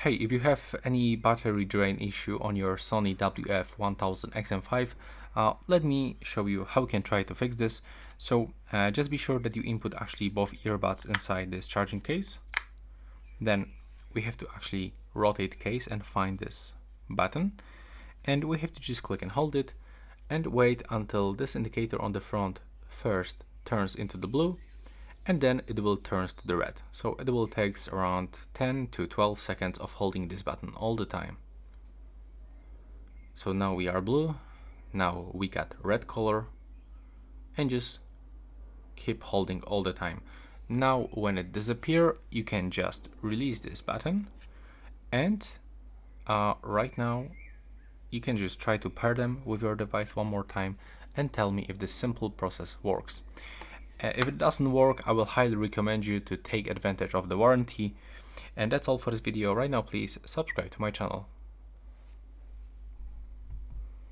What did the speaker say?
Hey, if you have any battery drain issue on your Sony WF-1000XM5, let me show you how you can try to fix this. So just be sure that you input actually both earbuds inside this charging case. Then we have to actually rotate case and find this button. And we have to just click and hold it and wait until this indicator on the front first turns into the blue, and then it will turn to the red. So it will take around 10 to 12 seconds of holding this button all the time. So now we are blue, now we got red color, and just keep holding all the time. Now when it disappears, you can just release this button, and right now you can just try to pair them with your device one more time and tell me if this simple process works. If it doesn't work, I will highly recommend you to take advantage of the warranty. And that's all for this video. Right now, please subscribe to my channel.